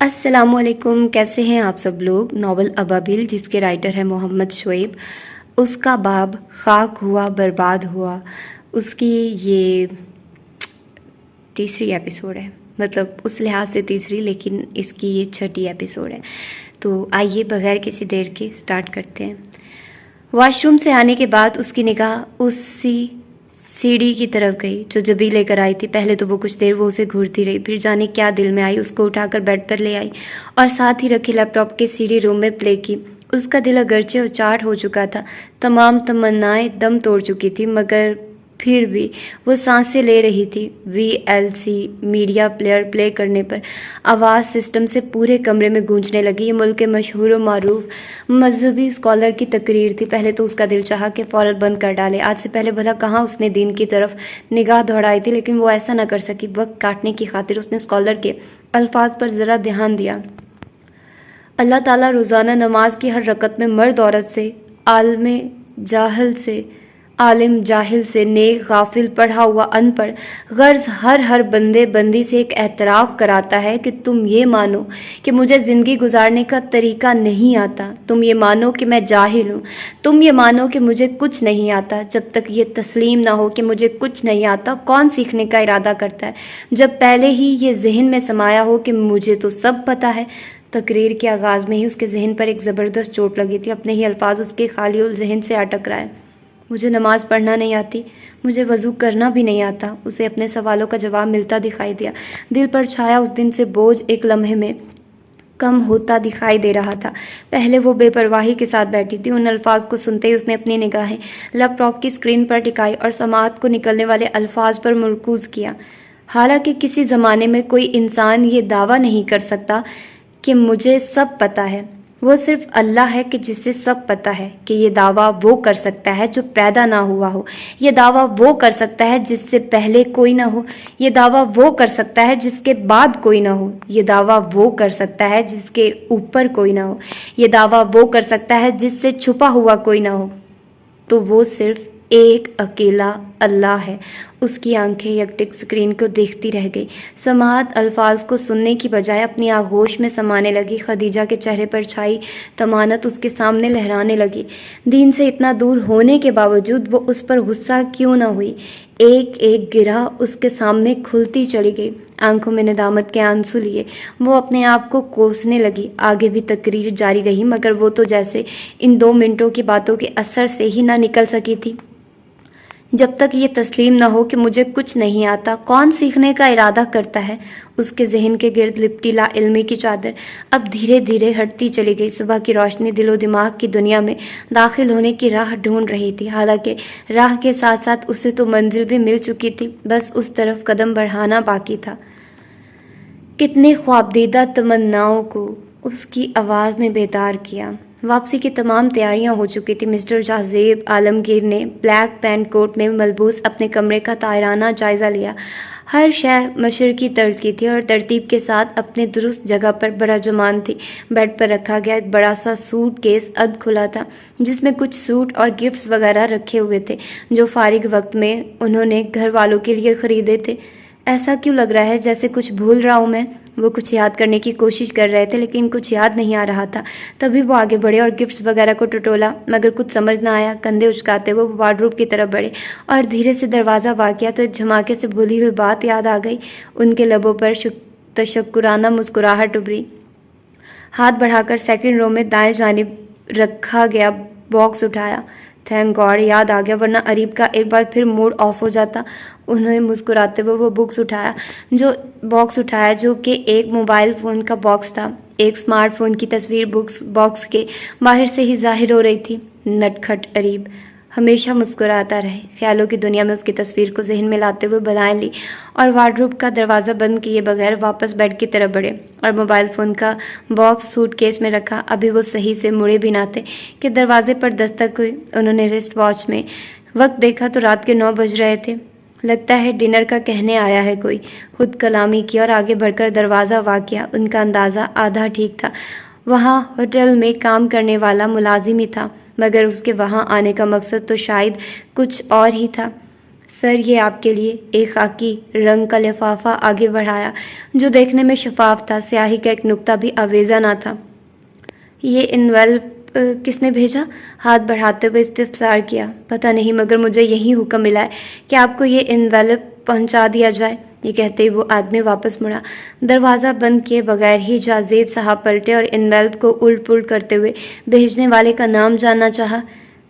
السلام علیکم، کیسے ہیں آپ سب لوگ؟ ناول ابابیل جس کے رائٹر ہیں محمد شعیب، اس کا باب خاک ہوا برباد ہوا، اس کی یہ تیسری ایپیسوڈ ہے، مطلب اس لحاظ سے تیسری، لیکن اس کی یہ چھٹی ایپیسوڈ ہے۔ تو آئیے بغیر کسی دیر کے سٹارٹ کرتے ہیں۔ واش روم سے آنے کے بعد اس کی نگاہ اسی سیڑھی کی طرف گئی جو جبھی لے کر آئی تھی۔ پہلے تو وہ کچھ دیر وہ اسے گھورتی رہی، پھر جانے کیا دل میں آئی، اس کو اٹھا کر بیڈ پر لے آئی اور ساتھ ہی رکھے لیپ ٹاپ کے CD روم میں پلے کی۔ اس کا دل اگرچہ اچاٹ ہو چکا تھا، تمام تمنائیں دم توڑ چکی تھی، مگر پھر بھی وہ سانسیں لے رہی تھی۔ VLC میڈیا پلیئر پلے کرنے پر آواز سسٹم سے پورے کمرے میں گونجنے لگی۔ یہ ملک کے مشہور و معروف مذہبی اسکالر کی تقریر تھی۔ پہلے تو اس کا دل چاہا کہ فوراً بند کر ڈالے۔ آج سے پہلے بھلا کہاں اس نے دین کی طرف نگاہ دوڑائی تھی، لیکن وہ ایسا نہ کر سکی۔ وقت کاٹنے کی خاطر اس نے اسکالر کے الفاظ پر ذرا دھیان دیا۔ اللہ تعالیٰ روزانہ نماز کی ہر رکعت میں مرد عورت سے، عالم جاہل سے، نیک غافل، پڑھا ہوا ان پڑھ، غرض ہر بندے بندی سے ایک اعتراف کراتا ہے کہ تم یہ مانو کہ مجھے زندگی گزارنے کا طریقہ نہیں آتا، تم یہ مانو کہ میں جاہل ہوں، تم یہ مانو کہ مجھے کچھ نہیں آتا۔ جب تک یہ تسلیم نہ ہو کہ مجھے کچھ نہیں آتا، کون سیکھنے کا ارادہ کرتا ہے؟ جب پہلے ہی یہ ذہن میں سمایا ہو کہ مجھے تو سب پتہ ہے۔ تقریر کے آغاز میں ہی اس کے ذہن پر ایک زبردست چوٹ لگی تھی۔ اپنے ہی الفاظ اس کے خالی الذہن سے آ ٹکرائے۔ مجھے نماز پڑھنا نہیں آتی، مجھے وضو کرنا بھی نہیں آتا۔ اسے اپنے سوالوں کا جواب ملتا دکھائی دیا۔ دل پر چھایا اس دن سے بوجھ ایک لمحے میں کم ہوتا دکھائی دے رہا تھا۔ پہلے وہ بے پرواہی کے ساتھ بیٹھی تھی۔ ان الفاظ کو سنتے ہی اس نے اپنی نگاہیں لیپ ٹاپ کی اسکرین پر ٹکائی اور سماعت کو نکلنے والے الفاظ پر مرکوز کیا۔ حالانکہ کسی زمانے میں کوئی انسان یہ دعویٰ نہیں کر سکتا کہ مجھے سب پتہ ہے، وہ صرف اللہ ہے کہ جسے سب پتہ ہے، کہ یہ دعویٰ وہ کر سکتا ہے جو پیدا نہ ہوا ہو، یہ دعویٰ وہ کر سکتا ہے جس سے پہلے کوئی نہ ہو، یہ دعویٰ وہ کر سکتا ہے جس کے بعد کوئی نہ ہو، یہ دعویٰ وہ کر سکتا ہے جس کے اوپر کوئی نہ ہو، یہ دعویٰ وہ کر سکتا ہے جس سے چھپا ہوا کوئی نہ ہو، تو وہ صرف ایک اکیلا اللہ ہے۔ اس کی آنکھیں یکٹک اسکرین کو دیکھتی رہ گئی۔ سماعت الفاظ کو سننے کی بجائے اپنی آغوش میں سمانے لگی۔ خدیجہ کے چہرے پر چھائی طمانت اس کے سامنے لہرانے لگی۔ دین سے اتنا دور ہونے کے باوجود وہ اس پر غصہ کیوں نہ ہوئی؟ ایک ایک گرہ اس کے سامنے کھلتی چلی گئی۔ آنکھوں میں ندامت کے آنسو لیے وہ اپنے آپ کو کوسنے لگی۔ آگے بھی تقریر جاری رہی، مگر وہ تو جیسے ان 2 منٹوں کی باتوں کے اثر سے ہی نہ نکل سکی تھی۔ جب تک یہ تسلیم نہ ہو کہ مجھے کچھ نہیں آتا، کون سیکھنے کا ارادہ کرتا ہے؟ اس کے ذہن کے گرد لپٹی لا علمی کی چادر اب دھیرے دھیرے ہٹتی چلی گئی۔ صبح کی روشنی دل و دماغ کی دنیا میں داخل ہونے کی راہ ڈھونڈ رہی تھی، حالانکہ راہ کے ساتھ ساتھ اسے تو منزل بھی مل چکی تھی، بس اس طرف قدم بڑھانا باقی تھا۔ کتنے خوابدیدہ تمناؤں کو اس کی آواز نے بیدار کیا۔ واپسی کی تمام تیاریاں ہو چکی تھی۔ مسٹر جاذب عالمگیر نے بلیک پینٹ کوٹ میں ملبوس اپنے کمرے کا طائرانہ جائزہ لیا۔ ہر شے مشرقی طرز کی تھی اور ترتیب کے ساتھ اپنے درست جگہ پر براجمان تھی۔ بیڈ پر رکھا گیا ایک بڑا سا سوٹ کیس ادھ کھلا تھا، جس میں کچھ سوٹ اور گفٹس وغیرہ رکھے ہوئے تھے جو فارغ وقت میں انہوں نے گھر والوں کے لیے خریدے تھے۔ ایسا کیوں لگ رہا ہے جیسے کچھ بھول رہا ہوں میں؟ وہ کچھ یاد کرنے کی کوشش کر رہے تھے، لیکن کچھ یاد نہیں آ رہا تھا۔ تبھی وہ آگے بڑھے اور گفٹس وغیرہ کو ٹٹولا، مگر کچھ سمجھ نہ آیا۔ کندھے اچکاتے وہ وارڈروب کی طرف بڑھے اور دھیرے سے دروازہ واقعہ تو ایک جھماکے سے بھولی ہوئی بات یاد آ گئی۔ ان کے لبوں پر تشکرانہ مسکراہٹ ابھری۔ ہاتھ بڑھا کر سیکنڈ رو میں دائیں جانب رکھا گیا باکس اٹھایا۔ تھینک گاڈ یاد آ گیا، ورنہ اریب کا ایک بار پھر موڈ آف ہو جاتا۔ انہیں مسکراتے ہوئے وہ باکس اٹھایا جو کہ ایک موبائل فون کا باکس تھا۔ ایک اسمارٹ فون کی تصویر باکس کے باہر سے ہی ظاہر ہو رہی تھی۔ نٹکھٹ اریب ہمیشہ مسکراتا رہے۔ خیالوں کی دنیا میں اس کی تصویر کو ذہن میں لاتے ہوئے بلائیں لی اور وارڈروب کا دروازہ بند کیے بغیر واپس بیڈ کی طرف بڑھے اور موبائل فون کا باکس سوٹ کیس میں رکھا۔ ابھی وہ صحیح سے مڑے بھی نہ تھے کہ دروازے پر دستک ہوئی۔ انہوں نے ریسٹ واچ میں وقت دیکھا تو رات کے 9 بج رہے تھے۔ لگتا ہے ڈنر کا کہنے آیا ہے کوئی، خود کلامی کی اور آگے بڑھ کر دروازہ واقعہ۔ ان کا اندازہ آدھا ٹھیک تھا۔ وہاں ہوٹل میں کام کرنے والا ملازم ہی تھا، مگر اس کے وہاں آنے کا مقصد تو شاید کچھ اور ہی تھا۔ سر یہ آپ کے لیے، ایک خاکی رنگ کا لفافہ آگے بڑھایا جو دیکھنے میں شفاف تھا، سیاہی کا ایک نقطہ بھی آویزہ نہ تھا۔ یہ انویلپ کس نے بھیجا؟ ہاتھ بڑھاتے ہوئے استفسار کیا۔ پتہ نہیں، مگر مجھے یہی حکم ملا ہے کہ آپ کو یہ انویلپ پہنچا دیا جائے۔ یہ کہتے ہی وہ آدمی واپس مڑا۔ دروازہ بند کیے بغیر ہی جازیب صاحب پلٹے اور انویلپ کو الٹ پلٹ کرتے ہوئے بھیجنے والے کا نام جاننا چاہا۔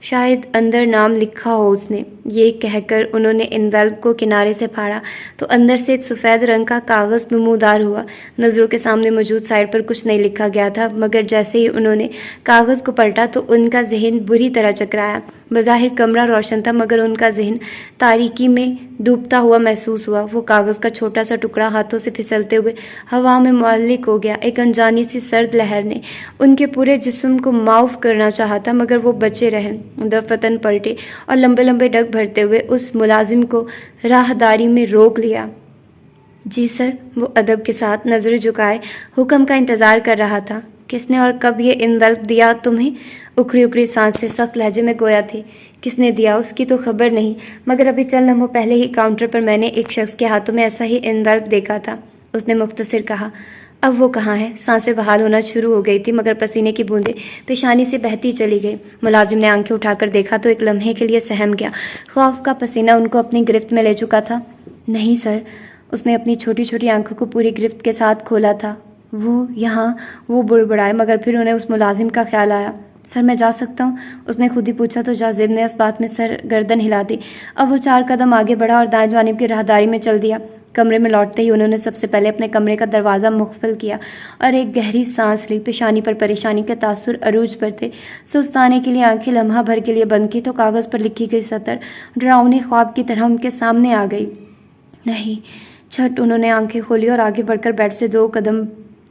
شاید اندر نام لکھا ہو اس نے۔ یہ کہہ کر انہوں نے انویلپ کو کنارے سے پھاڑا تو اندر سے ایک سفید رنگ کا کاغذ نمودار ہوا۔ نظروں کے سامنے موجود سائڈ پر کچھ نہیں لکھا گیا تھا، مگر جیسے ہی انہوں نے کاغذ کو پلٹا تو ان کا ذہن بری طرح چکرایا۔ بظاہر کمرہ روشن تھا، مگر ان کا ذہن تاریکی میں ڈوبتا ہوا محسوس ہوا۔ وہ کاغذ کا چھوٹا سا ٹکڑا ہاتھوں سے پھسلتے ہوئے ہوا میں معلق ہو گیا۔ ایک انجانی سی سرد لہر نے ان کے پورے جسم کو معاف کرنا چاہا تھا، مگر وہ بچے رہے۔ دفتن پلٹے اور لمبے لمبے ڈگ بھرتے ہوئے اس ملازم کو راہداری میں روک لیا۔ جی سر، وہ ادب کے ساتھ نظر جھکائے حکم کا انتظار کر رہا تھا۔ کس نے اور کب یہ انویلپ دیا تمہیں؟ اکھڑی اکھڑی سانس سے سخت لہجے میں گویا تھی۔ کس نے دیا اس کی تو خبر نہیں، مگر ابھی چند لمحوں پہلے ہی کاؤنٹر پر میں نے ایک شخص کے ہاتھوں میں ایسا ہی انویلپ دیکھا تھا، اس نے مختصر کہا۔ اب وہ کہاں ہے؟ سانسیں بحال ہونا شروع ہو گئی تھی، مگر پسینے کی بوندیں پیشانی سے بہتی چلی گئی۔ ملازم نے آنکھیں اٹھا کر دیکھا تو ایک لمحے کے لیے سہم گیا۔ خوف کا پسینہ ان کو اپنی گرفت میں لے چکا تھا۔ نہیں سر، اس نے اپنی چھوٹی چھوٹی آنکھوں کو پوری گرفت کے ساتھ کھولا تھا۔ وہ یہاں، وہ بڑبڑائے، مگر پھر انہیں اس ملازم کا خیال آیا۔ سر میں جا سکتا ہوں؟ اس نے خود ہی پوچھا تو جازب نے اس بات میں سر گردن ہلا دی۔ اب وہ 4 قدم آگے بڑھا اور دائیں جانب کی راہداری میں چل دیا۔ کمرے میں لوٹتے ہی انہوں نے سب سے پہلے اپنے کمرے کا دروازہ مقفل کیا اور ایک گہری سانس لی۔ پیشانی پر پریشانی کے تاثر عروج پر تھے۔ سستانے کے لیے آنکھیں لمحہ بھر کے لیے بند کی تو کاغذ پر لکھی گئی سطر ڈراؤنے خواب کی طرح ان کے سامنے آ گئی۔ نہیں، جھٹ انہوں نے آنکھیں کھولی اور آگے بڑھ کر بیڈ سے 2 قدم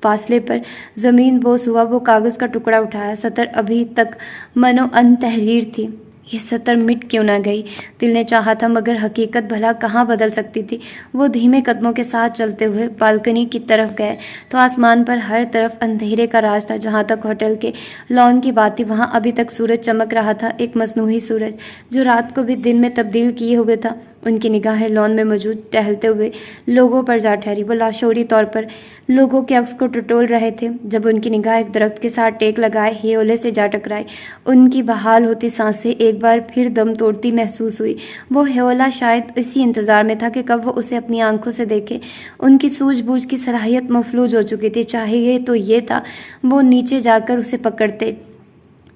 فاصلے پر زمین بوس ہوا وہ کاغذ کا ٹکڑا اٹھایا۔ سطر ابھی تک منو ان تحریر تھی۔ یہ سطر مٹ کیوں نہ گئی؟ دل نے چاہا تھا، مگر حقیقت بھلا کہاں بدل سکتی تھی؟ وہ دھیمے قدموں کے ساتھ چلتے ہوئے بالکنی کی طرف گئے تو آسمان پر ہر طرف اندھیرے کا راج تھا۔ جہاں تک ہوٹل کے لان کی بات تھی، وہاں ابھی تک سورج چمک رہا تھا، ایک مصنوعی سورج جو رات کو بھی دن میں تبدیل کیے ہوئے تھا۔ ان کی نگاہیں لان میں موجود ٹہلتے ہوئے لوگوں پر جا ٹھہری۔ وہ لاشعوری طور پر لوگوں کے عکس کو ٹٹول رہے تھے۔ جب ان کی نگاہ ایک درخت کے ساتھ ٹیک لگائے ہیولے سے جا ٹکرائی، ان کی بحال ہوتی سانسیں ایک بار پھر دم توڑتی محسوس ہوئی۔ وہ ہیولا شاید اسی انتظار میں تھا کہ کب وہ اسے اپنی آنکھوں سے دیکھے۔ ان کی سوجھ بوجھ کی صلاحیت مفلوج ہو چکی تھی۔ چاہیے تو یہ تھا وہ نیچے جا کر اسے پکڑتے،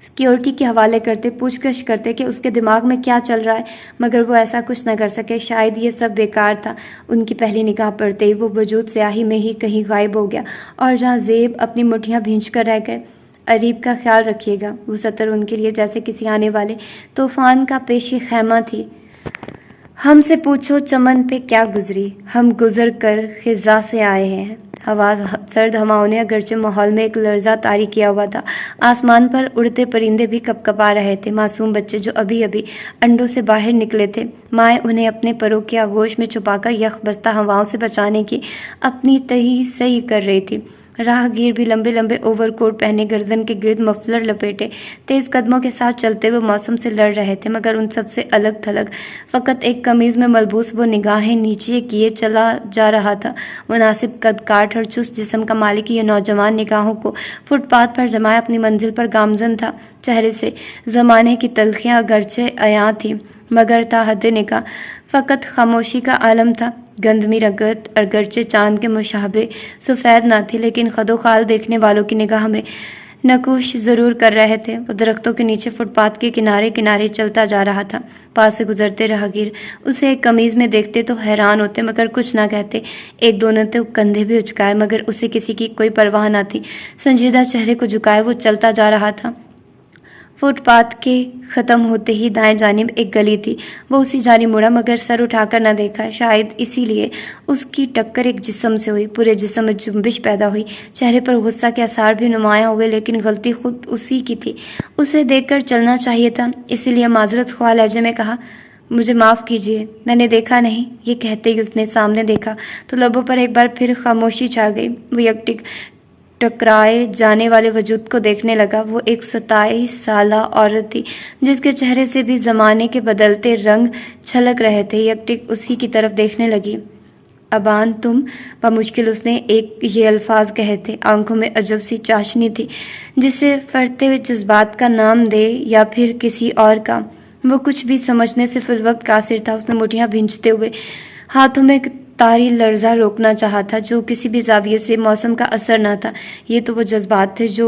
سیکیورٹی کے حوالے کرتے، پوچھ گچھ کرتے کہ اس کے دماغ میں کیا چل رہا ہے، مگر وہ ایسا کچھ نہ کر سکے۔ شاید یہ سب بیکار تھا۔ ان کی پہلی نگاہ پڑتے ہی وہ وجود سیاہی میں ہی کہیں غائب ہو گیا اور جہاں زیب اپنی مٹھیاں بھینچ کر رہ گئے۔ اریب کا خیال رکھیے گا، وہ سطر ان کے لیے جیسے کسی آنے والے طوفان کا پیش خیمہ تھی۔ ہم سے پوچھو چمن پہ کیا گزری، ہم گزر کر خزاں سے آئے ہیں۔ ہوا سرد ہواؤں نے اگرچہ ماحول میں ایک لرزہ طاری کیا ہوا تھا، آسمان پر اڑتے پرندے بھی کپکپا رہے تھے۔ معصوم بچے جو ابھی ابھی انڈوں سے باہر نکلے تھے، مائیں انہیں اپنے پروں کے آغوش میں چھپا کر یخ بستہ ہواؤں سے بچانے کی اپنی تہی سہی کر رہی تھی۔ راہ گیر بھی لمبے لمبے اوور کوٹ پہنے، گردن کے گرد مفلر لپیٹے، تیز قدموں کے ساتھ چلتے ہوئے موسم سے لڑ رہے تھے، مگر ان سب سے الگ تھلگ فقط ایک قمیض میں ملبوس وہ نگاہیں نیچے کیے چلا جا رہا تھا۔ مناسب قد کاٹ اور چست جسم کا مالک یہ نوجوان نگاہوں کو فٹ پاتھ پر جمائے اپنی منزل پر گامزن تھا۔ چہرے سے زمانے کی تلخیاں اگرچہ عیاں تھیں، مگر تا حد نگاہ فقط خاموشی کا عالم تھا۔ گندمی رنگت اگرچہ چاند کے مشابہ سفید نہ تھی، لیکن خد و خال دیکھنے والوں کی نگاہ میں نقوش ضرور کر رہے تھے۔ وہ درختوں کے نیچے فٹ پاتھ کے کنارے کنارے چلتا جا رہا تھا۔ پاس سے گزرتے راہگیر اسے ایک قمیض میں دیکھتے تو حیران ہوتے، مگر کچھ نہ کہتے۔ ایک دونوں تو کندھے بھی اچکائے، مگر اسے کسی کی کوئی پرواہ نہ تھی۔ سنجیدہ چہرے کو جھکائے وہ چلتا جا رہا تھا۔ فٹ پاتھ کے ختم ہوتے ہی دائیں جانب ایک گلی تھی۔ وہ اسی جانب مڑا، مگر سر اٹھا کر نہ دیکھا۔ شاید اسی لیے اس کی ٹکر ایک جسم سے ہوئی۔ پورے جسم میں جنبش پیدا ہوئی، چہرے پر غصہ کے آثار بھی نمایاں ہوئے، لیکن غلطی خود اسی کی تھی۔ اسے دیکھ کر چلنا چاہیے تھا، اسی لیے معذرت خواہ لہجے میں کہا، مجھے معاف کیجیے، میں نے دیکھا نہیں۔ یہ کہتے ہی اس نے سامنے دیکھا تو لبوں پر ایک بار پھر خاموشی چھا گئی۔ وہ یکٹک ٹکرائے جانے والے وجود کو دیکھنے لگا۔ وہ ایک 27 سالہ عورت تھی جس کے چہرے سے بھی زمانے کے بدلتے رنگ چھلک رہے تھے۔ یکٹک اسی کی طرف دیکھنے لگی۔ ابان تم، بمشکل اس نے یہ الفاظ کہے تھے۔ آنکھوں میں عجب سی چاشنی تھی جسے فرتے ہوئے جذبات کا نام دے یا پھر کسی اور کا۔ وہ کچھ بھی سمجھنے سے فی الوقت قاصر تھا۔ اس نے مٹھیاں بھینچتے ہوئے ہاتھوں میں طاری لرزہ روکنا چاہا تھا جو کسی بھی زاویے سے موسم کا اثر نہ تھا۔ یہ تو وہ جذبات تھے جو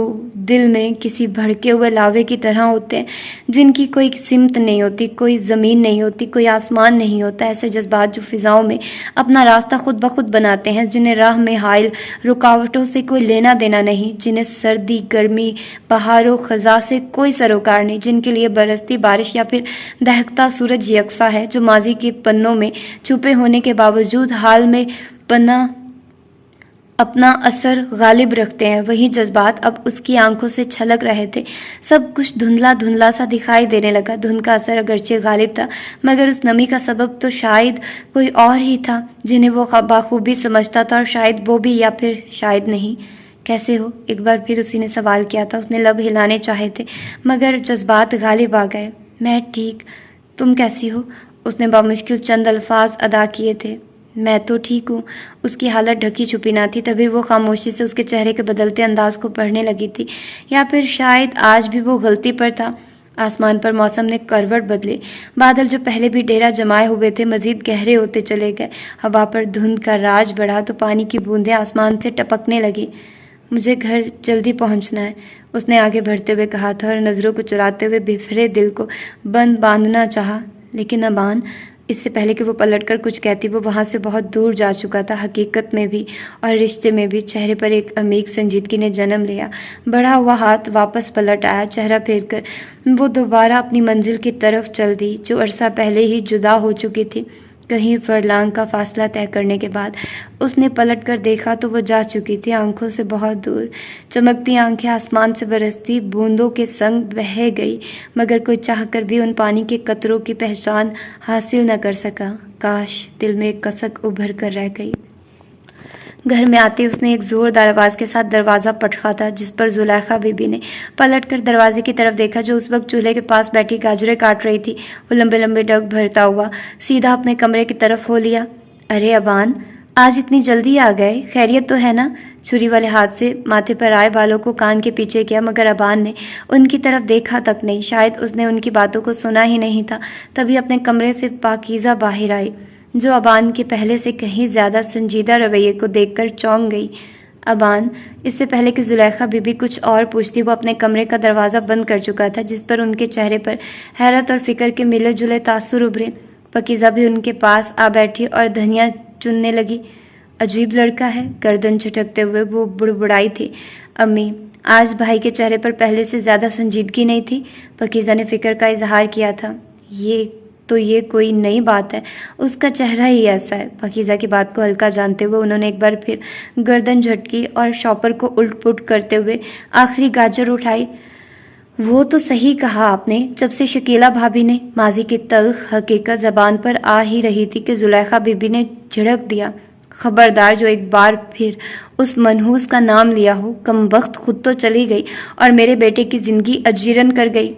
دل میں کسی بھڑکے ہوئے لاوے کی طرح ہوتے ہیں، جن کی کوئی سمت نہیں ہوتی، کوئی زمین نہیں ہوتی، کوئی آسمان نہیں ہوتا۔ ایسے جذبات جو فضاؤں میں اپنا راستہ خود بخود بناتے ہیں، جنہیں راہ میں حائل رکاوٹوں سے کوئی لینا دینا نہیں، جنہیں سردی، گرمی، بہار و خزاں سے کوئی سروکار نہیں، جن کے لیے برستی بارش یا پھر دہکتا سورج یکساں ہے، جو ماضی کے پنوں میں چھپے ہونے کے باوجود حال میں اپنا اثر غالب رکھتے ہیں۔ وہی جذبات اب اس کی آنکھوں سے چھلک رہے تھے۔ سب کچھ دھندلا دھندلا سا دکھائی دینے لگا۔ دھند کا اثر اگرچہ غالب تھا مگر اس نمی کا سبب تو شاید کوئی اور ہی تھا جنہیں وہ بخوبی سمجھتا تھا، اور شاید وہ بھی یا پھر شاید نہیں۔ کیسے ہو؟ ایک بار پھر اسی نے سوال کیا تھا۔ اس نے لب ہلانے چاہے تھے مگر جذبات غالب آ گئے۔ میں ٹھیک، تم کیسی ہو؟ اس نے بامشکل چند الفاظ ادا کیے تھے۔ میں تو ٹھیک ہوں۔ اس کی حالت ڈھکی چھپی نہ تھی، تبھی وہ خاموشی سے اس کے چہرے کے بدلتے انداز کو پڑھنے لگی تھی، یا پھر شاید آج بھی وہ غلطی پر تھا۔ آسمان پر موسم نے کروٹ بدلی۔ بادل جو پہلے بھی ڈیرا جمائے ہوئے تھے مزید گہرے ہوتے چلے گئے۔ ہوا پر دھند کا راج بڑھا تو پانی کی بوندیں آسمان سے ٹپکنے لگی۔ مجھے گھر جلدی پہنچنا ہے، اس نے آگے بڑھتے ہوئے کہا تھا، اور نظروں کو چراتے ہوئے بفرے دل کو باندھنا چاہا۔ لیکن ابان، اس سے پہلے کہ وہ پلٹ کر کچھ کہتی، وہ وہاں سے بہت دور جا چکا تھا، حقیقت میں بھی اور رشتے میں بھی۔ چہرے پر ایک عمیق سنجیدگی نے جنم لیا۔ بڑھا ہوا ہاتھ واپس پلٹ آیا۔ چہرہ پھیر کر وہ دوبارہ اپنی منزل کی طرف چل دی جو عرصہ پہلے ہی جدا ہو چکی تھی۔ کہیں فرلانگ کا فاصلہ طے کرنے کے بعد اس نے پلٹ کر دیکھا تو وہ جا چکی تھی، آنکھوں سے بہت دور۔ چمکتی آنکھیں آسمان سے برستی بوندوں کے سنگ بہہ گئی، مگر کوئی چاہ کر بھی ان پانی کے قطروں کی پہچان حاصل نہ کر سکا۔ کاش! دل میں ایک کسک ابھر کر رہ گئی۔ گھر میں آتے اس نے ایک زوردار آواز کے ساتھ دروازہ پٹخا تھا، جس پر زلیخا بی بی نے پلٹ کر دروازے کی طرف دیکھا جو اس وقت چولہے کے پاس بیٹھی گاجریں کاٹ رہی تھی۔ وہ لمبے لمبے ڈگ بھرتا ہوا سیدھا اپنے کمرے کی طرف ہو لیا۔ ارے ابان، آج اتنی جلدی آ گئے، خیریت تو ہے نا؟ چھری والے ہاتھ سے ماتھے پر آئے بالوں کو کان کے پیچھے کیا، مگر ابان نے ان کی طرف دیکھا تک نہیں۔ شاید اس نے ان کی باتوں کو سنا ہی نہیں تھا۔ تبھی اپنے کمرے سے پاکیزہ باہر آئی، جو ابان کے پہلے سے کہیں زیادہ سنجیدہ رویے کو دیکھ کر چونک گئی۔ ابان، اس سے پہلے کہ زلیخا بی بی کچھ اور پوچھتی، وہ اپنے کمرے کا دروازہ بند کر چکا تھا، جس پر ان کے چہرے پر حیرت اور فکر کے ملے جلے تاثر ابھرے۔ پاکیزہ بھی ان کے پاس آ بیٹھی اور دھنیا چننے لگی۔ عجیب لڑکا ہے، گردن جھٹکتے ہوئے وہ بڑبڑائی تھی۔ امی، آج بھائی کے چہرے پر پہلے سے زیادہ سنجیدگی نہیں تھی، پاکیزہ نے فکر کا اظہار کیا تھا۔ یہ کوئی نئی بات ہے، اس کا چہرہ ہی ایسا ہے۔ پاکیزہ کی بات کو ہلکا جانتے ہوئے انہوں نے ایک بار پھر گردن جھٹکی اور شاپر کو الٹ پلٹ کرتے ہوئے آخری گاجر اٹھائی۔ وہ تو صحیح کہا آپ نے، جب سے شکیلا بھابھی نے، ماضی کی تلخ حقیقت زبان پر آ ہی رہی تھی کہ زلیخا بی بی نے جھڑک دیا۔ خبردار، جو ایک بار پھر اس منحوس کا نام لیا ہو، کم وقت خود تو چلی گئی اور میرے بیٹے کی زندگی اجیرن کر گئی۔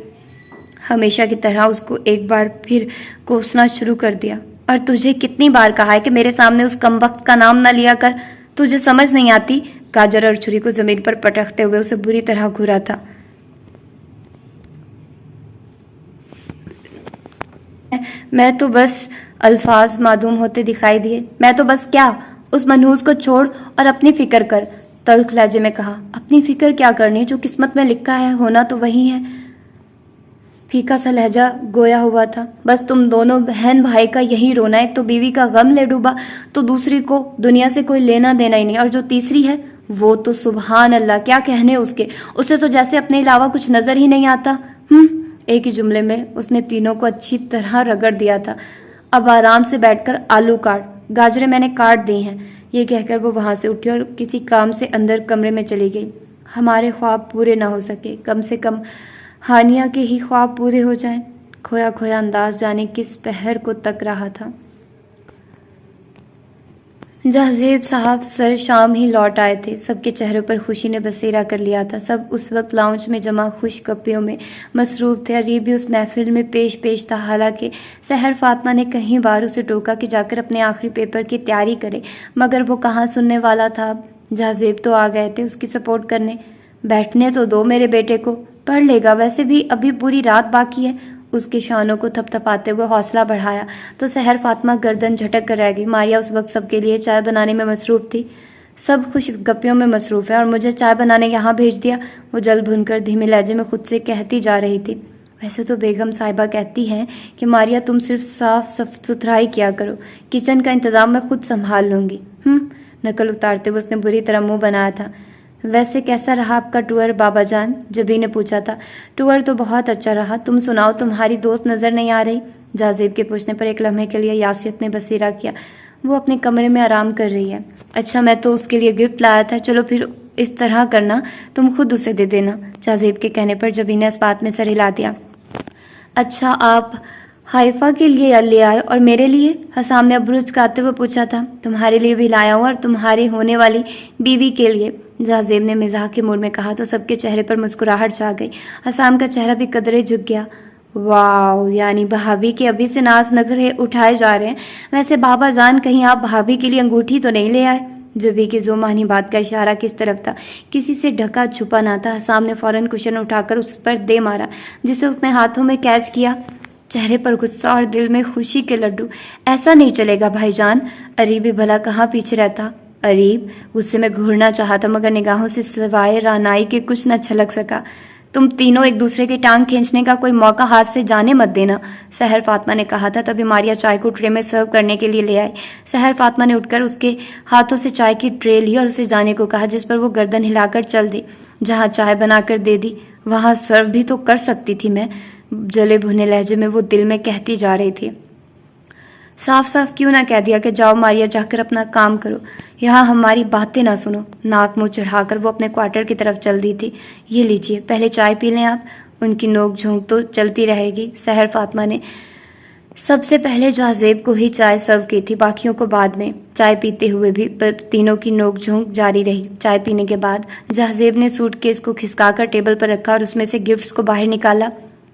ہمیشہ کی طرح اس کو ایک بار پھر کوسنا شروع کر دیا۔ اور تجھے کتنی بار کہا ہے کہ میرے سامنے اس کم وقت کا نام نہ لیا کر، تجھے سمجھ نہیں آتی؟ گاجر اور چھری کو زمین پر پٹکتے ہوئے اسے بری طرح گھورا تھا۔ میں تو بس، الفاظ معدوم ہوتے دکھائی دیے۔ میں تو بس کیا؟ اس منحوس کو چھوڑ اور اپنی فکر کر، تلخ لہجے میں کہا۔ اپنی فکر کیا کرنی؟ جو قسمت میں لکھا ہے ہونا تو وہی ہے۔ پھیکا سا لہجہ گویا ہوا تھا۔ بس تم دونوں بہن بھائی کا یہی رونا، ایک تو بیوی کا غم لے ڈوبا تو دوسری کو دنیا سے کوئی لینا دینا ہی نہیں، اور جو تیسری ہے وہ تو سبحان اللہ، کیا کہنے اس کے، اسے تو جیسے اپنے علاوہ کچھ نظر ہی نہیں آتا۔ ایک ہی جملے میں اس نے تینوں کو اچھی طرح رگڑ دیا تھا۔ اب آرام سے بیٹھ کر آلو کاٹ، گاجریں میں نے کاٹ دی ہیں۔ یہ کہہ کر وہ وہاں سے اٹھی اور کسی کام سے اندر کمرے میں چلی گئی۔ ہمارے خواب پورے نہ ہو سکے، کم سے کم ہانیہ کے ہی خواب پورے ہو جائیں۔ کھویا کھویا انداز جانے کس پہر کو تک رہا تھا۔ جہازیب صاحب سر شام ہی لوٹ آئے تھے. سب کے چہروں پر خوشی نے بسیرا کر لیا تھا. سب اس وقت لاؤنج میں جمع خوش گپیوں میں مصروف تھے. عریب بھی اس محفل میں پیش تھا. حالانکہ سحر فاطمہ نے کئی بار اسے ٹوکا کہ جا کر اپنے آخری پیپر کی تیاری کرے، مگر وہ کہاں سننے والا تھا. اب جہازیب تو آ گئے تھے اس کی سپورٹ کرنے. بیٹھنے تو دو میرے بیٹے کو، پڑھ لے گا، ویسے بھی ابھی پوری رات باقی ہے. اس کے شانوں کو تھپ تھپاتے ہوئے حوصلہ بڑھایا تو سحر فاطمہ گردن جھٹک کر رہ گئی. ماریا اس وقت سب کے لیے چائے بنانے میں مصروف تھی. سب خوش گپیوں میں مصروف ہے اور مجھے چائے بنانے یہاں بھیج دیا، وہ جل بھن کر دھیمے لہجے میں خود سے کہتی جا رہی تھی. ویسے تو بیگم صاحبہ کہتی ہیں کہ ماریا تم صرف صاف ستھرائی کیا کرو، کچن کا انتظام میں خود سنبھال لوں گی. نقل اتارتے ہوئے اس نے بری طرح منہ بنایا تھا. ویسے کیسا رہا آپ کا ٹور بابا جان؟ جبی نے پوچھا تھا. ٹور تو بہت اچھا رہا. تم سناؤ، تمہاری دوست نظر نہیں آ رہی؟ جہازیب کے پوچھنے پر ایک لمحے کے لیے یاسیت نے بصیرہ کیا. وہ اپنے کمرے میں آرام کر رہی ہے. اچھا، میں تو اس کے لیے گفٹ لایا تھا. چلو پھر اس طرح کرنا، تم خود اسے دے دینا. جہازیب کے کہنے پر جبی نے اس بات میں سر ہلا دیا. اچھا، آپ حائفہ کے لیے لے آئے اور میرے لیے؟ حسام نے ابرو چکاتے ہوئے پوچھا تھا. تمہارے لیے بھی لایا ہوں اور تمہاری ہونے والی بیوی کے لیے، جہازیب نے مزاح کے موڈ میں کہا تو سب کے چہرے پر مسکراہٹ چھا گئی. حسام کا چہرہ بھی قدرے جھک گیا. واو، یعنی بھابھی کے ابھی سے ناز نخرے اٹھائے جا رہے ہیں. ویسے بابا جان، کہیں آپ بھابھی کے لیے انگوٹھی تو نہیں لے آئے؟ جبی کی زومانی بات کا اشارہ کس طرف تھا؟ کسی سے ڈھکا چھپا نہ تھا. حسام نے فوراً کشن اٹھا کر اس پر دے مارا جسے اس نے ہاتھوں میں کیچ کیا. چہرے پر غصہ اور دل میں خوشی کے لڈو. ایسا نہیں چلے گا بھائی جان. عریب بھی بھلا کہاں پیچھے رہتا. عریب غصے میں گھورنا چاہا تھا مگر نگاہوں سے سوائے رانائی کے کچھ نہ چھلک سکا. تم تینوں ایک دوسرے کی ٹانگ کھینچنے کا کوئی موقع ہاتھ سے جانے مت دینا، سحر فاطمہ نے کہا تھا. تبھی ماریا چائے کو ٹرے میں سرو کرنے کے لیے لے آئی. سحر فاطمہ نے اٹھ کر اس کے ہاتھوں سے چائے کی ٹرے لی اور اسے جانے کو کہا، جس پر وہ گردن ہلا کر چل دی. جہاں چائے بنا کر دے دی وہاں سرو بھی تو کر سکتی تھی میں، جلے بھنے لہجے میں وہ دل میں کہتی جا رہی تھی. صاف صاف کیوں نہ کہہ دیا کہ جاؤ ماریا، جا کر اپنا کام کرو، یہاں ہماری باتیں نہ سنو. ناک منہ چڑھا کر وہ اپنے کوارٹر کی طرف چل دی تھی. یہ لیجئے، پہلے چائے پی لیں آپ. ان کی نوک جھونک تو چلتی رہے گی. سحر فاطمہ نے سب سے پہلے جہازیب کو ہی چائے سرو کی تھی، باقیوں کو بعد میں. چائے پیتے ہوئے بھی تینوں کی نوک جھونک جاری رہی. چائے پینے کے بعد جہازیب نے سوٹ کیس کو کھسکا کر ٹیبل پر رکھا اور اس میں سے گفٹس کو باہر نکالا.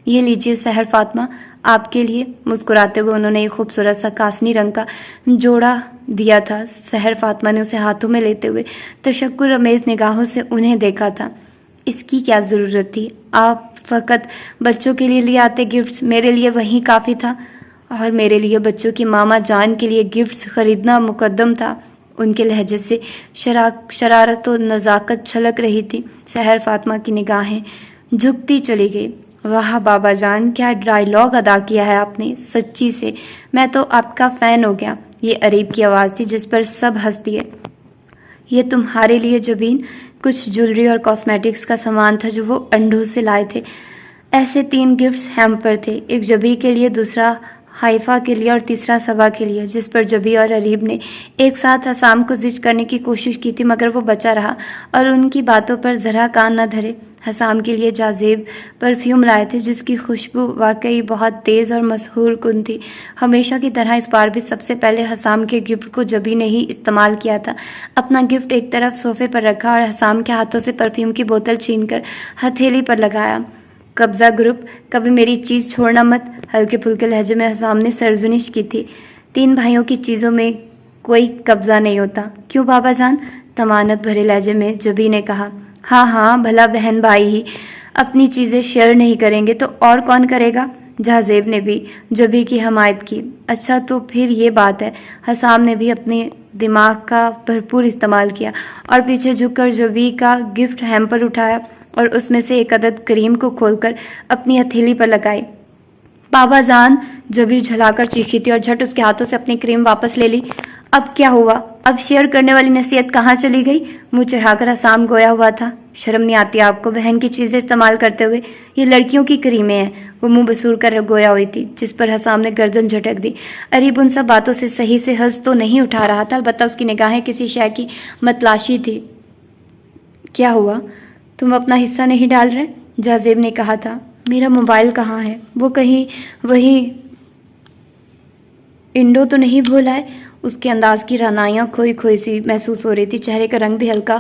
یہ لیجئے سحر فاطمہ، آپ کے لیے. مسکراتے ہوئے انہوں نے ایک خوبصورت سا کاسنی رنگ کا جوڑا دیا تھا. سحر فاطمہ نے اسے ہاتھوں میں لیتے ہوئے تشکر آمیز نگاہوں سے انہیں دیکھا تھا. اس کی کیا ضرورت تھی؟ آپ فقط بچوں کے لیے لے آتے گفٹس، میرے لیے وہی کافی تھا. اور میرے لیے بچوں کی ماما جان کے لیے گفٹس خریدنا مقدم تھا. ان کے لہجے سے شرارت و نزاکت چھلک رہی تھی. سحر فاطمہ کی نگاہیں جھکتی چلی گئی. واہ بابا جان، کیا ڈائیلاگ ادا کیا ہے آپ نے، سچی سے میں تو آپ کا فین ہو گیا. یہ عریب کی آواز تھی جس پر سب ہنس دیے. یہ تمہارے لیے جبین، کچھ جولری اور کاسمیٹکس کا سامان تھا جو وہ انڈوں سے لائے تھے. ایسے 3 گفٹس ہیمپر تھے، ایک جبی کے لیے، دوسرا حائفہ کے لیے اور تیسرا صبا کے لیے، جس پر جبی اور عریب نے ایک ساتھ حسام کو زج کرنے کی کوشش کی تھی مگر وہ بچا رہا اور ان کی باتوں پر ذرا کان نہ دھرے. حسام کے لیے جہازیب پرفیوم لائے تھے جس کی خوشبو واقعی بہت تیز اور مسحور کن تھی. ہمیشہ کی طرح اس بار بھی سب سے پہلے حسام کے گفٹ کو جبی نے ہی استعمال کیا تھا. اپنا گفٹ ایک طرف صوفے پر رکھا اور حسام کے ہاتھوں سے پرفیوم کی بوتل چھین کر ہتھیلی پر لگایا. قبضہ گروپ، کبھی میری چیز چھوڑنا مت، ہلکے پھلکے لہجے میں حسام نے سرزنش کی تھی. 3 بھائیوں کی چیزوں میں کوئی قبضہ نہیں ہوتا. کیوں بابا جان؟ طمانت بھرے لہجے میں جبی نے کہا. ہاں، بھلا بہن بھائی ہی اپنی چیزیں شیئر نہیں کریں گے تو اور کون کرے گا؟ جہازیب نے بھی جبی کی حمایت کی. اچھا تو پھر یہ بات ہے. حسام نے بھی اپنے دماغ کا بھرپور استعمال کیا اور پیچھے جھک کر جبی کا گفٹ ہیمپر اٹھایا اور اس میں سے ایک عدد کریم کو کھول کر اپنی ہتھیلی پر لگائی. بابا جان، جبی جھلا کر چیخی تھی اور جھٹ اس کے ہاتھوں سے اپنی کریم واپس لے لی. اب کیا ہوا؟ اب شیئر کرنے والی نصیحت کہاں چلی گئی؟ منہ چڑھا کر حسام گویا ہوا تھا. شرم نہیں آتی آپ کو بہن کی چیزیں استعمال کرتے ہوئے؟ یہ لڑکیوں کی کریمیں ہیں. وہ منہ بسور کر گویا ہوئی تھی جس پر حسام نے گردن جھٹک دی. عریب ان سب باتوں سے صحیح سے ہنس تو نہیں اٹھا رہا تھا، البتہ اس کی نگاہیں کسی شے کی متلاشی تھی. کیا ہوا؟ تم اپنا حصہ نہیں ڈال رہے؟ جہازیب نے کہا تھا. میرا موبائل کہاں ہے؟ وہ کہیں وہی انڈو تو نہیں بھول آئے؟ اس کے انداز کی رعنائیاں کھوئی کھوئی سی محسوس ہو رہی تھی، چہرے کا رنگ بھی ہلکا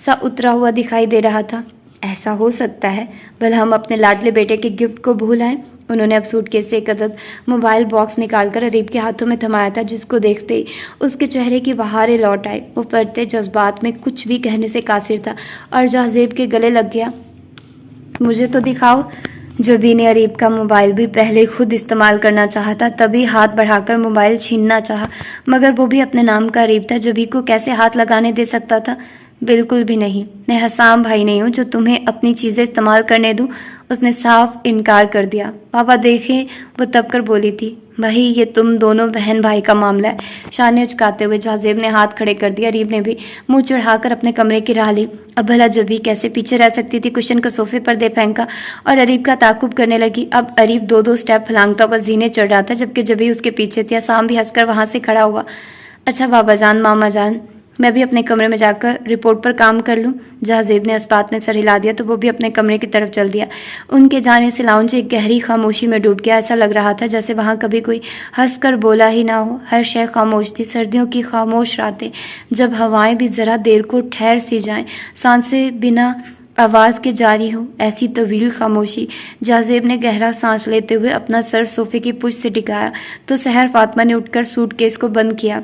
سا اترا ہوا دکھائی دے رہا تھا۔ ایسا ہو سکتا ہے بھلا ہم اپنے لاڈلے بیٹے کے گفٹ کو بھول آئیں؟ انہوں نے اب سوٹ کیس سے ایک عدد موبائل باکس نکال کر اریب کے ہاتھوں میں تھمایا تھا، جس کو دیکھتے ہی اس کے چہرے کی بہاریں لوٹ آئی۔ وہ پرتے جذبات میں کچھ بھی کہنے سے قاصر تھا اور جہازیب کے گلے لگ گیا۔ مجھے تو دکھاؤ۔ جبی نے اریب کا موبائل بھی پہلے خود استعمال کرنا چاہا تھا، تبھی ہاتھ بڑھا کر موبائل چھیننا چاہا، مگر وہ بھی اپنے نام کا اریب تھا، جبی کو کیسے ہاتھ لگانے دے سکتا تھا؟ بالکل بھی نہیں، میں حسام بھائی نہیں ہوں جو تمہیں اپنی چیزیں استعمال کرنے دوں۔ اس نے صاف انکار کر دیا۔ پاپا دیکھیں، وہ تب کر بولی تھی۔ بھائی یہ تم دونوں بہن بھائی کا معاملہ ہے، شان نے اچکاتے ہوئے جہازیب نے ہاتھ کھڑے کر دیا۔ اریب نے بھی منہ چڑھا کر اپنے کمرے کی راہ لی۔ اب بھلا جبھی کیسے پیچھے رہ سکتی تھی؟ کشن کو صوفے پر دے پھینکا اور اریب کا تعاقب کرنے لگی۔ اب اریب دو دو سٹیپ پھلانگتا ہوا زینے چڑھ رہا تھا، جبکہ جبھی اس کے پیچھے تھی۔ حسام بھی ہنس کر وہاں سے کھڑا ہوا۔ اچھا بابا جان، ماما جان، میں بھی اپنے کمرے میں جا کر رپورٹ پر کام کر لوں؟ جہازیب نے اس بات میں سر ہلا دیا تو وہ بھی اپنے کمرے کی طرف چل دیا۔ ان کے جانے سے لاؤنج ایک گہری خاموشی میں ڈوب گیا۔ ایسا لگ رہا تھا جیسے وہاں کبھی کوئی ہنس کر بولا ہی نہ ہو۔ ہر شے خاموش تھی، سردیوں کی خاموش راتیں جب ہوائیں بھی ذرا دیر کو ٹھہر سی جائیں، سانسیں بنا آواز کے جاری ہو، ایسی طویل خاموشی۔ جہازیب نے گہرا سانس لیتے ہوئے اپنا سر صوفے کی پشت سے ٹکایا تو سحر فاطمہ نے اٹھ کر سوٹ کیس کو بند کیا۔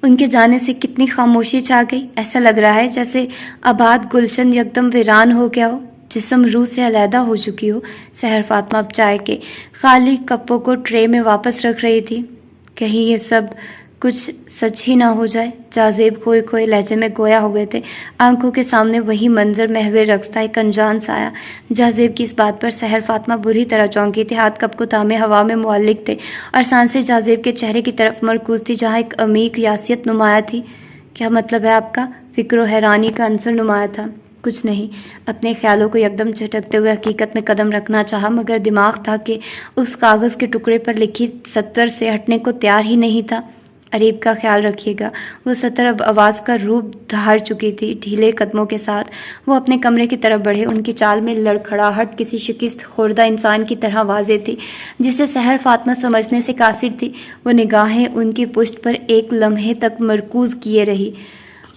ان کے جانے سے کتنی خاموشی چھا گئی۔ ایسا لگ رہا ہے جیسے آباد گلشن یکدم ویران ہو گیا ہو، جسم روح سے علیحدہ ہو چکی ہو۔ سحر فاطمہ اب چائے کے خالی کپوں کو ٹرے میں واپس رکھ رہی تھی۔ کہیں یہ سب کچھ سچ ہی نہ ہو جائے۔ جہازیب کھوئے کھوئے لہجے میں گویا ہوئے تھے۔ آنکھوں کے سامنے وہی منظر محو رقص تھا، ایک انجان سایہ۔ جہازیب کی اس بات پر سحر فاطمہ بری طرح چونکی تھی۔ ہاتھ کپ کو تھامے ہوا میں معلق تھے اور سانسیں جہازیب کے چہرے کی طرف مرکوز تھی، جہاں ایک عمیق یاسیت نمایاں تھی۔ کیا مطلب ہے آپ کا؟ فکر و حیرانی کا عنصر نمایاں تھا۔ کچھ نہیں، اپنے خیالوں کو یکدم جھٹکتے ہوئے حقیقت میں قدم رکھنا چاہا، مگر دماغ تھا کہ اس کاغذ کے ٹکڑے پر لکھی سطر سے ہٹنے کو تیار ہی نہیں تھا۔ اریب کا خیال رکھیے گا۔ وہ سطر اب آواز کا روپ دھار چکی تھی۔ ڈھیلے قدموں کے ساتھ وہ اپنے کمرے کی طرف بڑھے۔ ان کی چال میں لڑکھڑاہٹ کسی شکست خوردہ انسان کی طرح واضح تھی، جسے سحر فاطمہ سمجھنے سے قاصر تھی۔ وہ نگاہیں ان کی پشت پر ایک لمحے تک مرکوز کیے رہی۔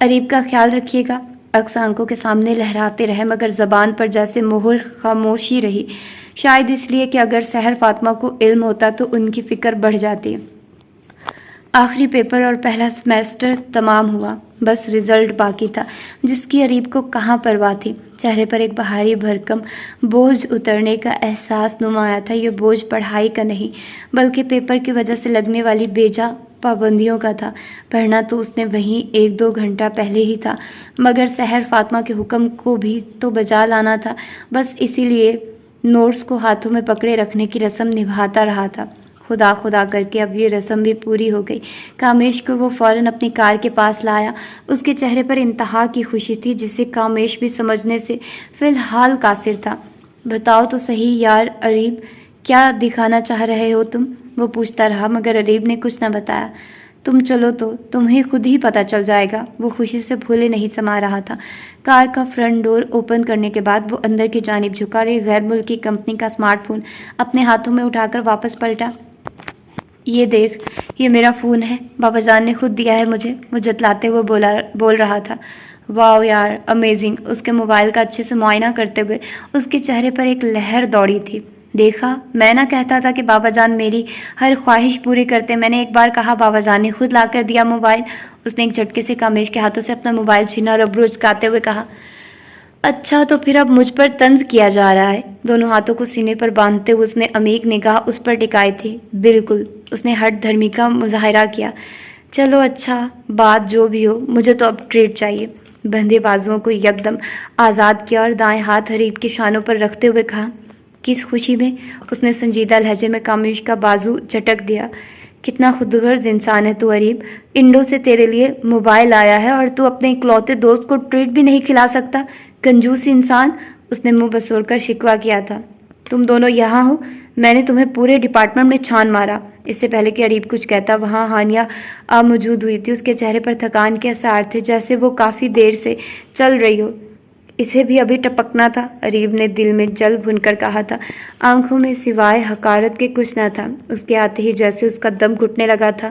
اریب کا خیال رکھیے گا عکس آنکھوں کے سامنے لہراتے رہے، مگر زبان پر جیسے مہر خاموشی رہی، شاید اس لیے کہ اگر سحر فاطمہ کو علم ہوتا تو ان کی فکر بڑھ جاتی۔ آخری پیپر اور پہلا سیمیسٹر تمام ہوا، بس رزلٹ باقی تھا، جس کی اریب کو کہاں پرواہ تھی۔ چہرے پر ایک بھاری بھرکم بوجھ اترنے کا احساس نمایاں تھا۔ یہ بوجھ پڑھائی کا نہیں، بلکہ پیپر کی وجہ سے لگنے والی بے جا پابندیوں کا تھا۔ پڑھنا تو اس نے وہیں 1-2 گھنٹہ پہلے ہی تھا، مگر سحر فاطمہ کے حکم کو بھی تو بجا لانا تھا، بس اسی لیے نوٹس کو ہاتھوں میں پکڑے رکھنے کی رسم نبھاتا رہا تھا۔ خدا خدا کر کے اب یہ رسم بھی پوری ہو گئی۔ کامیش کو وہ فوراً اپنی کار کے پاس لایا۔ اس کے چہرے پر انتہا کی خوشی تھی، جسے کامیش بھی سمجھنے سے فی الحال قاصر تھا۔ بتاؤ تو صحیح یار اریب، کیا دکھانا چاہ رہے ہو تم؟ وہ پوچھتا رہا، مگر اریب نے کچھ نہ بتایا۔ تم چلو تو تمہیں خود ہی پتہ چل جائے گا۔ وہ خوشی سے پھولے نہیں سما رہا تھا۔ کار کا فرنٹ ڈور اوپن کرنے کے بعد وہ اندر کی جانب جھکا اور ایک غیر ملکی کمپنی کا اسمارٹ فون اپنے ہاتھوں میں اٹھا کر واپس پلٹا۔ یہ دیکھ، یہ میرا فون ہے، بابا جان نے خود دیا ہے مجھے، وہ جتلاتے ہوئے بول رہا تھا۔ واو یار، امیزنگ۔ اس کے موبائل کا اچھے سے معائنہ کرتے ہوئے اس کے چہرے پر ایک لہر دوڑی تھی۔ دیکھا، میں نہ کہتا تھا کہ بابا جان میری ہر خواہش پوری کرتے۔ میں نے ایک بار کہا، بابا جان نے خود لا کر دیا موبائل۔ اس نے ایک جھٹکے سے کامیش کے ہاتھوں سے اپنا موبائل چھینا اور ابرو اچکاتے ہوئے کہا، اچھا تو پھر اب مجھ پر طنز کیا جا رہا ہے۔ دونوں ہاتھوں کو سینے پر باندھتے ہوئے اس نے عمیق نگاہ اس پر ٹکائی تھی۔ بالکل، اس نے ہٹ دھرمی کا مظاہرہ کیا۔ چلو اچھا، بات جو بھی ہو، مجھے تو اب ٹریٹ چاہیے۔ بندھے بازوؤں کو یکدم آزاد کیا اور دائیں ہاتھ اریب کے شانوں پر رکھتے ہوئے کہا، کس خوشی میں؟ اس نے سنجیدہ لہجے میں کامیش کا بازو جھٹک دیا۔ کتنا خود غرض انسان ہے تو اریب، انڈو سے تیرے لیے موبائل آیا ہے اور تو اپنے اکلوتے دوست کو ٹریٹ بھی نہیں کھلا سکتا، کنجوس انسان۔ اس نے منہ بسوڑ کر شکوہ کیا تھا۔ تم دونوں یہاں ہو، میں نے تمہیں پورے ڈپارٹمنٹ میں چھان مارا۔ اس سے پہلے کہ اریب کچھ کہتا، وہاں ہانیہ موجود ہوئی تھی۔ اس کے چہرے پر تھکان کے آثار تھے، جیسے وہ کافی دیر سے چل رہی ہو۔ اسے بھی ابھی ٹپکنا تھا، اریب نے دل میں جل بھن کر کہا تھا۔ آنکھوں میں سوائے حقارت کے کچھ نہ تھا۔ اس کے آتے ہی جیسے اس کا دم گھٹنے لگا تھا۔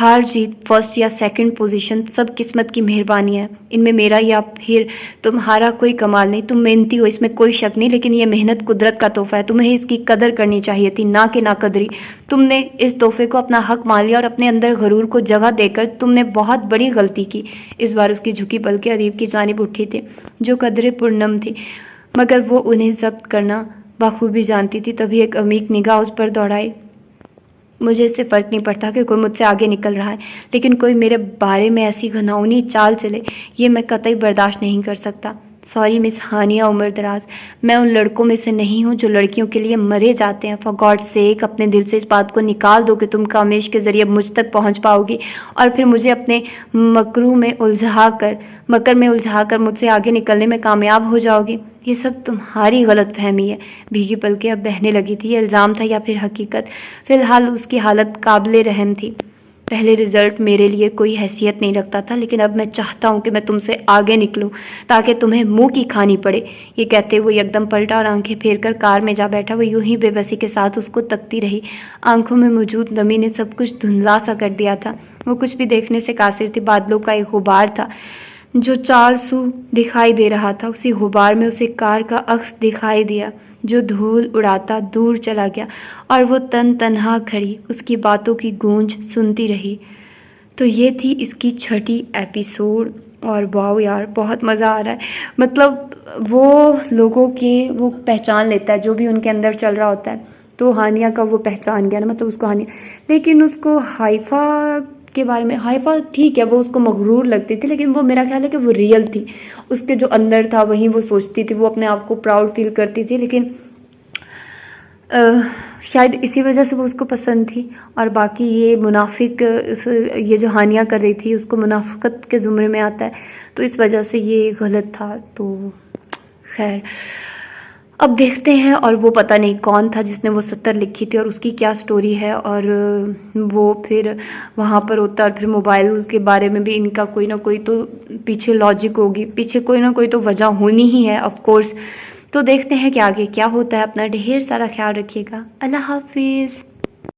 ہار جیت، فرسٹ یا سیکنڈ پوزیشن سب قسمت کی مہربانی ہے، ان میں میرا یا پھر تمہارا کوئی کمال نہیں۔ تم محنتی ہو، اس میں کوئی شک نہیں، لیکن یہ محنت قدرت کا تحفہ ہے، تمہیں اس کی قدر کرنی چاہیے تھی، نہ کہ ناقدری۔ تم نے اس تحفے کو اپنا حق مان لیا اور اپنے اندر غرور کو جگہ دے کر تم نے بہت بڑی غلطی کی۔ اس بار اس کی جھکی پلکیں ادیب کی جانب اٹھی تھی، جو قدرے پرنم تھی، مگر وہ انہیں ضبط کرنا بخوبی جانتی تھی۔ تبھی ایک عمیق نگاہ اس پر دوڑائی۔ مجھے اس سے فرق نہیں پڑتا کہ کوئی مجھ سے آگے نکل رہا ہے، لیکن کوئی میرے بارے میں ایسی گھناؤنی چال چلے، یہ میں قطعی برداشت نہیں کر سکتا۔ سوری مس ہانیہ عمر دراز، میں ان لڑکوں میں سے نہیں ہوں جو لڑکیوں کے لیے مرے جاتے ہیں۔ فار گاڈ سیک، اپنے دل سے اس بات کو نکال دو کہ تم کامیش کے ذریعے مجھ تک پہنچ پاؤ گی اور پھر مجھے اپنے مکر میں الجھا کر مجھ سے آگے نکلنے میں کامیاب ہو جاؤ گی۔ یہ سب تمہاری غلط فہمی ہے۔ بھیگی پلکیں اب بہنے لگی تھی۔ یہ الزام تھا یا پھر حقیقت؟ فی الحال اس کی حالت قابل رحم تھی۔ پہلے رزلٹ میرے لیے کوئی حیثیت نہیں رکھتا تھا، لیکن اب میں چاہتا ہوں کہ میں تم سے آگے نکلوں تاکہ تمہیں منہ کی کھانی پڑے۔ یہ کہتے وہ یکدم پلٹا اور آنکھیں پھیر کر کار میں جا بیٹھا۔ وہ یوں ہی بے بسی کے ساتھ اس کو تکتی رہی۔ آنکھوں میں موجود نمی نے سب کچھ دھندلا سا کر دیا تھا۔ وہ کچھ بھی دیکھنے سے قاصر تھی۔ بادلوں کا ایک غبار تھا جو چار سو دکھائی دے رہا تھا۔ اسی غبار میں اسے کار کا عکس دکھائی دیا جو دھول اڑاتا دور چلا گیا، اور وہ تنہا کھڑی اس کی باتوں کی گونج سنتی رہی۔ تو یہ تھی اس کی 6 ایپیسوڈ، اور واو یار بہت مزہ آ رہا ہے۔ مطلب وہ لوگوں کی وہ پہچان لیتا ہے جو بھی ان کے اندر چل رہا ہوتا ہے، تو ہانیہ کا وہ پہچان گیا نا، مطلب اس کو ہانیہ، لیکن اس کو حائفہ کے بارے میں، حائفہ ٹھیک ہے وہ اس کو مغرور لگتی تھی، لیکن وہ میرا خیال ہے کہ وہ ریئل تھی، اس کے جو اندر تھا وہیں وہ سوچتی تھی، وہ اپنے آپ کو پراؤڈ فیل کرتی تھی، لیکن شاید اسی وجہ سے وہ اس کو پسند تھی۔ اور باقی یہ منافق، یہ جو ہانیہ کر رہی تھی اس کو منافقت کے زمرے میں آتا ہے، تو اس وجہ سے یہ غلط تھا۔ تو خیر اب دیکھتے ہیں، اور وہ پتہ نہیں کون تھا جس نے وہ 70 لکھی تھی اور اس کی کیا سٹوری ہے، اور وہ پھر وہاں پر ہوتا ہے، اور پھر موبائل کے بارے میں بھی ان کا کوئی نہ کوئی تو پیچھے لاجک ہوگی، پیچھے کوئی نہ کوئی تو وجہ ہونی ہی ہے آف کورس۔ تو دیکھتے ہیں کہ آگے کیا ہوتا ہے۔ اپنا ڈھیر سارا خیال رکھیے گا۔ اللہ حافظ۔